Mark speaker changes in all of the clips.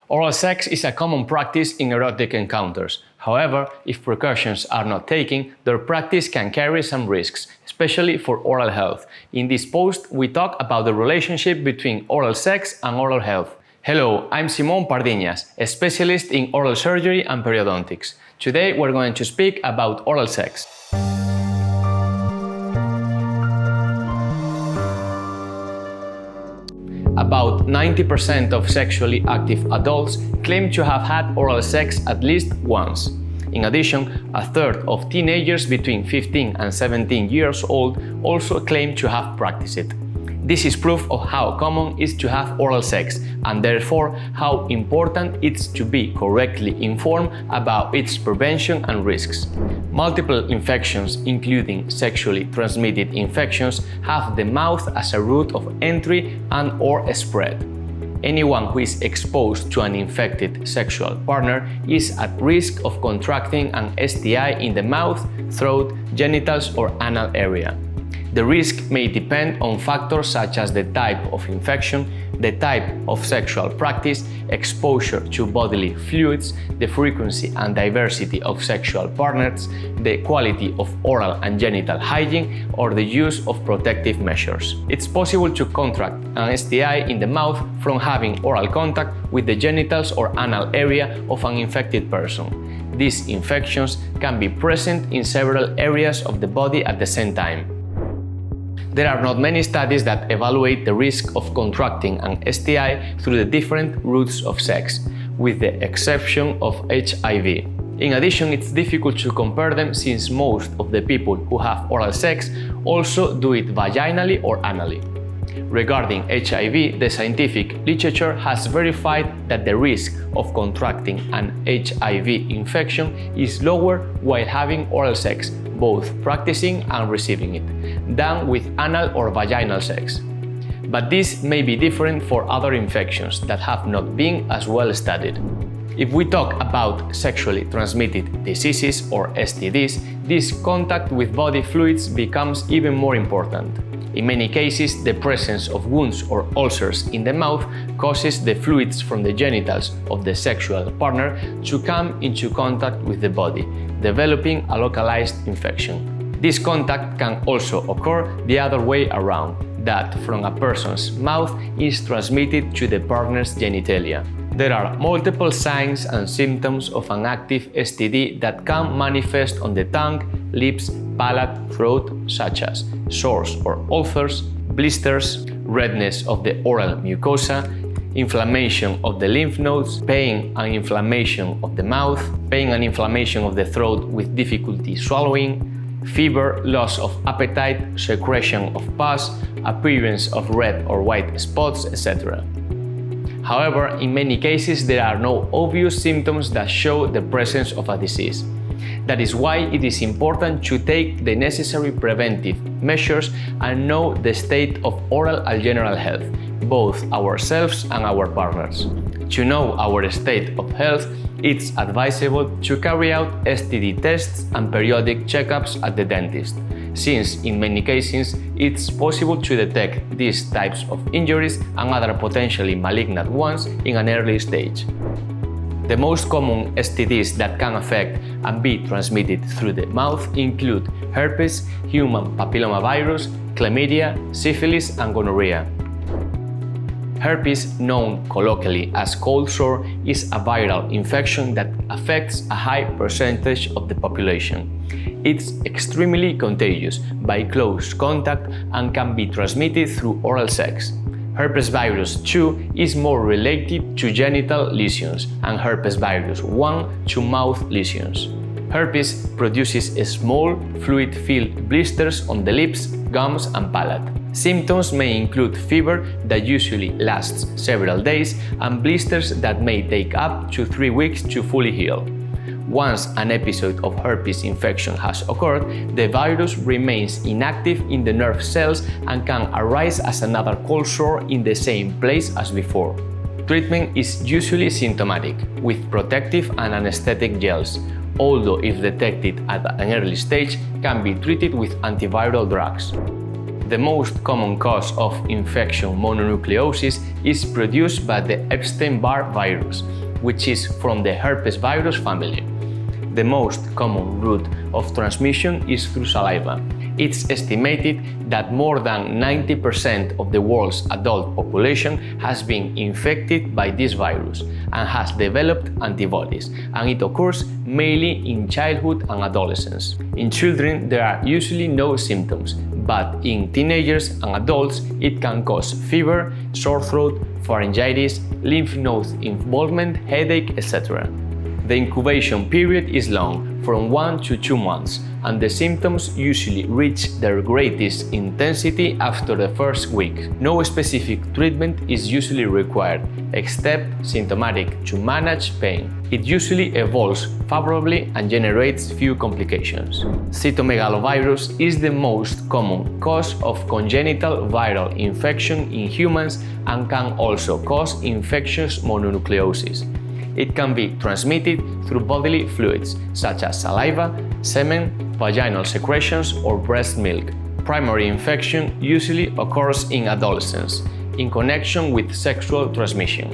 Speaker 1: Oral sex is a common practice in erotic encounters. However, if precautions are not taken, their practice can carry some risks, especially for oral health. In this post, we talk about the relationship between oral sex and oral health. Hello, I'm Pardiñas, a specialist in oral surgery and periodontics. Today we're going to speak about oral sex. About 90% of sexually active adults claim to have had oral sex at least once. In addition, a third of teenagers between 15 and 17 years old also claim to have practiced it. This is proof of how common it is to have oral sex, and therefore how important it is to be correctly informed about its prevention and risks. Multiple infections, including sexually transmitted infections, have the mouth as a route of entry and/or spread. Anyone who is exposed to an infected sexual partner is at risk of contracting an STI in the mouth, throat, genitals, or anal area. The risk may depend on factors such as the type of infection, the type of sexual practice, exposure to bodily fluids, the frequency and diversity of sexual partners, the quality of oral and genital hygiene, or the use of protective measures. It's possible to contract an STI in the mouth from having oral contact with the genitals or anal area of an infected person. These infections can be present in several areas of the body at the same time. There are not many studies that evaluate the risk of contracting an STI through the different routes of sex, with the exception of HIV. In addition, it's difficult to compare them since most of the people who have oral sex also do it vaginally or anally. Regarding HIV, the scientific literature has verified that the risk of contracting an HIV infection is lower while having oral sex, both practicing and receiving it, than with anal or vaginal sex. But this may be different for other infections that have not been as well studied. If we talk about sexually transmitted diseases or STDs, this contact with body fluids becomes even more important. In many cases, the presence of wounds or ulcers in the mouth causes the fluids from the genitals of the sexual partner to come into contact with the body, developing a localized infection. This contact can also occur the other way around, that from a person's mouth is transmitted to the partner's genitalia. There are multiple signs and symptoms of an active STD that can manifest on the tongue, lips, palate, throat, such as sores or ulcers, blisters, redness of the oral mucosa, inflammation of the lymph nodes, pain and inflammation of the mouth, pain and inflammation of the throat with difficulty swallowing, fever, loss of appetite, secretion of pus, appearance of red or white spots, etc. However, in many cases there are no obvious symptoms that show the presence of a disease. That is why it is important to take the necessary preventive measures and know the state of oral and general health, both ourselves and our partners. To know our state of health, it's advisable to carry out STD tests and periodic checkups at the dentist, since in many cases it's possible to detect these types of injuries and other potentially malignant ones in an early stage. The most common STDs that can affect and be transmitted through the mouth include herpes, human papillomavirus, chlamydia, syphilis, and gonorrhea. Herpes, known colloquially as cold sore, is a viral infection that affects a high percentage of the population. It's extremely contagious by close contact and can be transmitted through oral sex. Herpes virus 2 is more related to genital lesions and herpes virus 1 to mouth lesions. Herpes produces small, fluid-filled blisters on the lips, gums, and palate. Symptoms may include fever that usually lasts several days and blisters that may take up to 3 weeks to fully heal. Once an episode of herpes infection has occurred, the virus remains inactive in the nerve cells and can arise as another cold sore in the same place as before. Treatment is usually symptomatic, with protective and anesthetic gels, although if detected at an early stage, can be treated with antiviral drugs. The most common cause of infection, mononucleosis, is produced by the Epstein-Barr virus, which is from the herpes virus family. The most common route of transmission is through saliva. It's estimated that more than 90% of the world's adult population has been infected by this virus and has developed antibodies, and it occurs mainly in childhood and adolescence. In children, there are usually no symptoms, but in teenagers and adults, it can cause fever, sore throat, pharyngitis, lymph node involvement, headache, etc. The incubation period is long, from 1 to 2 months, and the symptoms usually reach their greatest intensity after the first week. No specific treatment is usually required, except symptomatic to manage pain. It usually evolves favorably and generates few complications. Cytomegalovirus is the most common cause of congenital viral infection in humans and can also cause infectious mononucleosis. It can be transmitted through bodily fluids, such as saliva, semen, vaginal secretions, or breast milk. Primary infection usually occurs in adolescence, in connection with sexual transmission.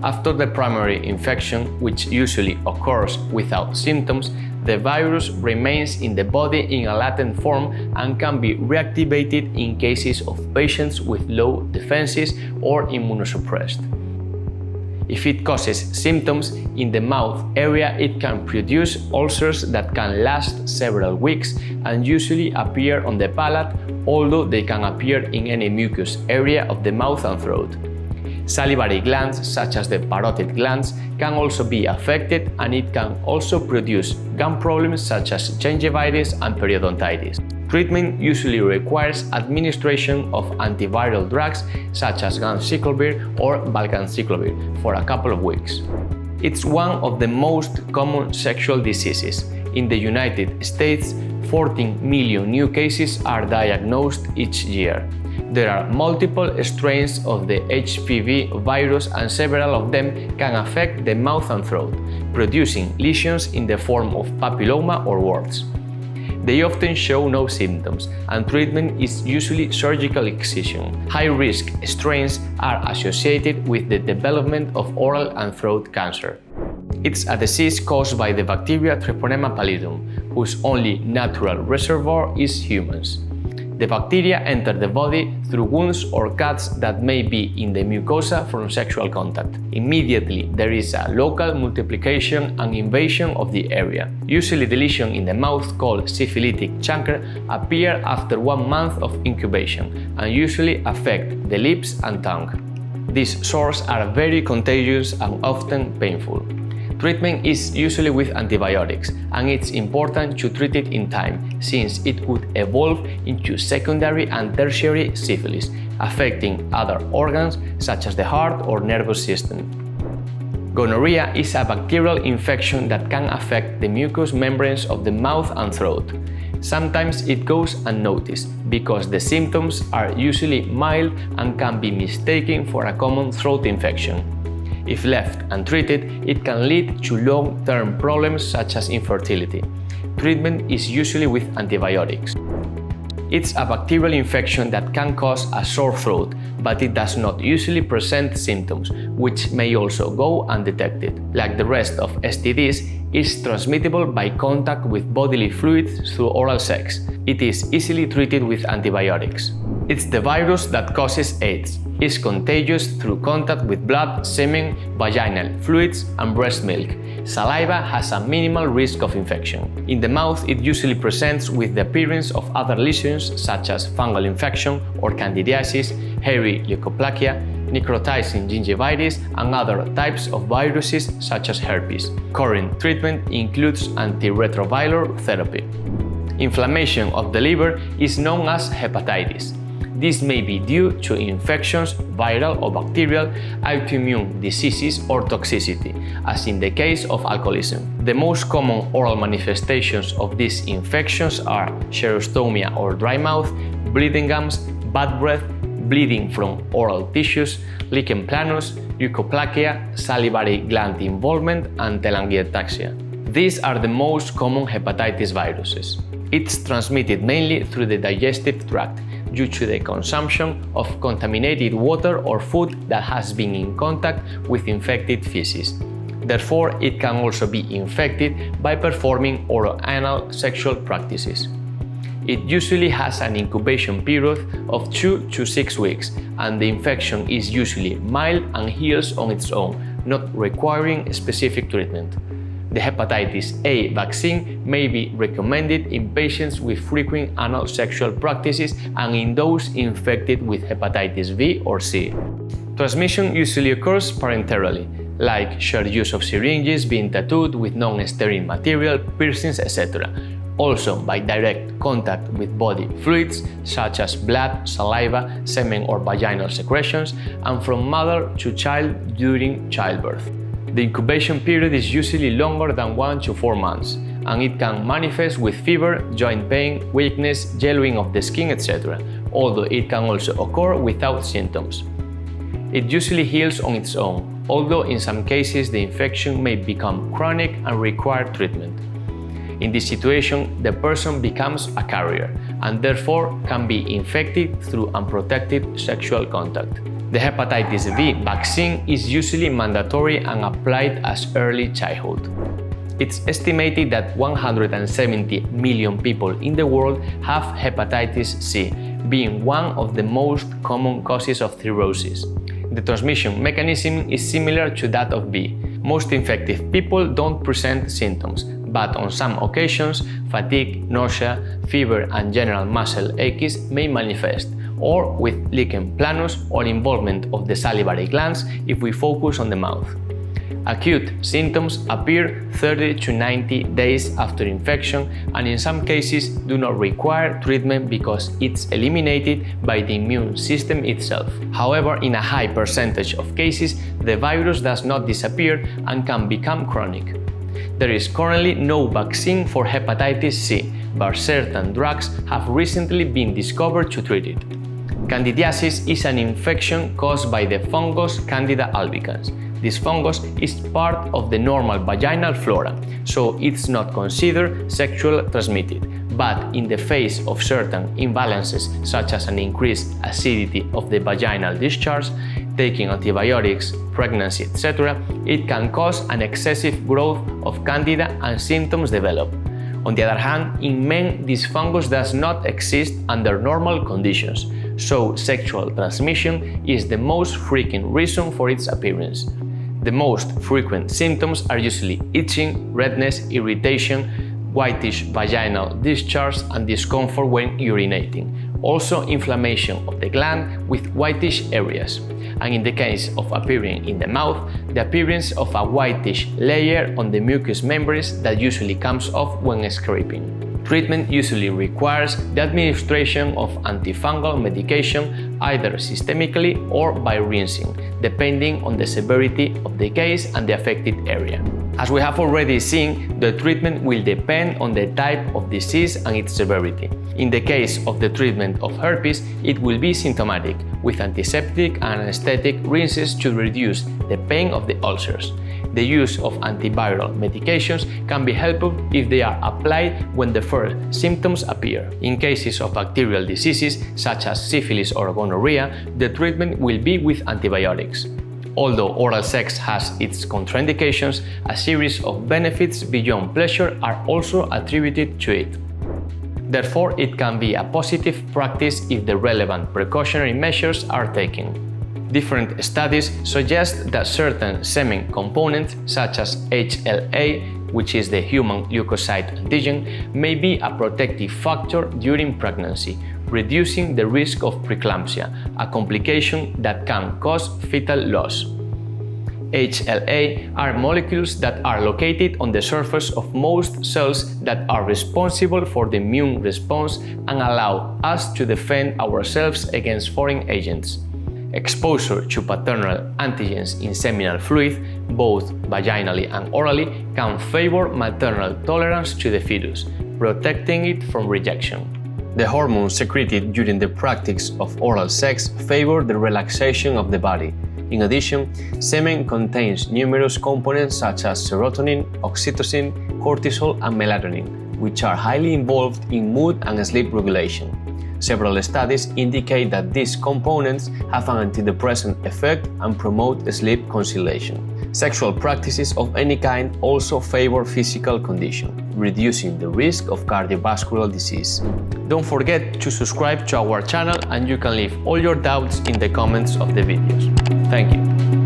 Speaker 1: After the primary infection, which usually occurs without symptoms, the virus remains in the body in a latent form and can be reactivated in cases of patients with low defenses or immunosuppressed. If it causes symptoms in the mouth area, it can produce ulcers that can last several weeks and usually appear on the palate, although they can appear in any mucous area of the mouth and throat. Salivary glands, such as the parotid glands, can also be affected, and it can also produce gum problems such as gingivitis and periodontitis. Treatment usually requires administration of antiviral drugs such as ganciclovir or valganciclovir for a couple of weeks. It's one of the most common sexual diseases. In the United States, 14 million new cases are diagnosed each year. There are multiple strains of the HPV virus, and several of them can affect the mouth and throat, producing lesions in the form of papilloma or warts. They often show no symptoms, and treatment is usually surgical excision. High-risk strains are associated with the development of oral and throat cancer. It's a disease caused by the bacteria Treponema pallidum, whose only natural reservoir is humans. The bacteria enter the body through wounds or cuts that may be in the mucosa from sexual contact. Immediately, there is a local multiplication and invasion of the area. Usually, the lesion in the mouth, called syphilitic chancre, appear after 1 month of incubation and usually affect the lips and tongue. These sores are very contagious and often painful. Treatment is usually with antibiotics, and it's important to treat it in time, since it could evolve into secondary and tertiary syphilis, affecting other organs such as the heart or nervous system. Gonorrhea is a bacterial infection that can affect the mucous membranes of the mouth and throat. Sometimes it goes unnoticed because the symptoms are usually mild and can be mistaken for a common throat infection. If left untreated, it can lead to long-term problems such as infertility. Treatment is usually with antibiotics. It's a bacterial infection that can cause a sore throat, but it does not usually present symptoms, which may also go undetected. Like the rest of STDs, it's transmittable by contact with bodily fluids through oral sex. It is easily treated with antibiotics. It's the virus that causes AIDS. It's contagious through contact with blood, semen, vaginal fluids, and breast milk. Saliva has a minimal risk of infection. In the mouth, it usually presents with the appearance of other lesions such as fungal infection or Candidiasis, hairy leukoplakia, necrotizing gingivitis, and other types of viruses such as herpes. Current treatment includes antiretroviral therapy. Inflammation of the liver is known as hepatitis. This may be due to infections, viral or bacterial, autoimmune diseases, or toxicity, as in the case of alcoholism. The most common oral manifestations of these infections are xerostomia or dry mouth, bleeding gums, bad breath, bleeding from oral tissues, lichen planus, leukoplakia, salivary gland involvement, and telangiectasia. These are the most common hepatitis viruses. It's transmitted mainly through the digestive tract. due to the consumption of contaminated water or food that has been in contact with infected feces. Therefore, it can also be infected by performing oral anal sexual practices. It usually has an incubation period of 2 to 6 weeks, and the infection is usually mild and heals on its own, not requiring specific treatment. The hepatitis A vaccine may be recommended in patients with frequent anal sexual practices and in those infected with hepatitis B or C. Transmission usually occurs parenterally, like shared use of syringes, being tattooed with non-sterile material, piercings, etc. Also by direct contact with body fluids such as blood, saliva, semen or vaginal secretions, and from mother to child during childbirth. The incubation period is usually longer than 1 to 4 months, and it can manifest with fever, joint pain, weakness, yellowing of the skin, etc., although it can also occur without symptoms. It usually heals on its own, although in some cases the infection may become chronic and require treatment. In this situation, the person becomes a carrier and therefore can be infected through unprotected sexual contact. The hepatitis B vaccine is usually mandatory and applied as early childhood. It's estimated that 170 million people in the world have hepatitis C, being one of the most common causes of cirrhosis. The transmission mechanism is similar to that of B. Most infected people don't present symptoms, but on some occasions, fatigue, nausea, fever and general muscle aches may manifest, or with lichen planus or involvement of the salivary glands if we focus on the mouth. Acute symptoms appear 30 to 90 days after infection and in some cases do not require treatment because it's eliminated by the immune system itself. However, in a high percentage of cases, the virus does not disappear and can become chronic. There is currently no vaccine for hepatitis C, but certain drugs have recently been discovered to treat it. Candidiasis is an infection caused by the fungus Candida albicans. This fungus is part of the normal vaginal flora, so it's not considered sexually transmitted. But in the face of certain imbalances, such as an increased acidity of the vaginal discharge, taking antibiotics, pregnancy, etc., it can cause an excessive growth of Candida and symptoms develop. On the other hand, in men, this fungus does not exist under normal conditions, so sexual transmission is the most frequent reason for its appearance. The most frequent symptoms are usually itching, redness, irritation, whitish vaginal discharge and discomfort when urinating. Also inflammation of the gland with whitish areas. And in the case of appearing in the mouth, the appearance of a whitish layer on the mucous membranes that usually comes off when scraping. Treatment usually requires the administration of antifungal medication either systemically or by rinsing, depending on the severity of the case and the affected area. As we have already seen, the treatment will depend on the type of disease and its severity. In the case of the treatment of herpes, it will be symptomatic, with antiseptic and anesthetic rinses to reduce the pain of the ulcers. The use of antiviral medications can be helpful if they are applied when the first symptoms appear. In cases of bacterial diseases such as syphilis or gonorrhea, the treatment will be with antibiotics. Although oral sex has its contraindications, a series of benefits beyond pleasure are also attributed to it. Therefore, it can be a positive practice if the relevant precautionary measures are taken. Different studies suggest that certain semen components, such as HLA, which is the human leukocyte antigen, may be a protective factor during pregnancy, reducing the risk of preeclampsia, a complication that can cause fetal loss. HLA are molecules that are located on the surface of most cells that are responsible for the immune response and allow us to defend ourselves against foreign agents. Exposure to paternal antigens in seminal fluid, both vaginally and orally, can favor maternal tolerance to the fetus, protecting it from rejection. The hormones secreted during the practice of oral sex favor the relaxation of the body. In addition, semen contains numerous components such as serotonin, oxytocin, cortisol, and melatonin, which are highly involved in mood and sleep regulation. Several studies indicate that these components have an antidepressant effect and promote sleep conciliation. Sexual practices of any kind also favor physical condition, reducing the risk of cardiovascular disease. Don't forget to subscribe to our channel, and you can leave all your doubts in the comments of the videos. Thank you.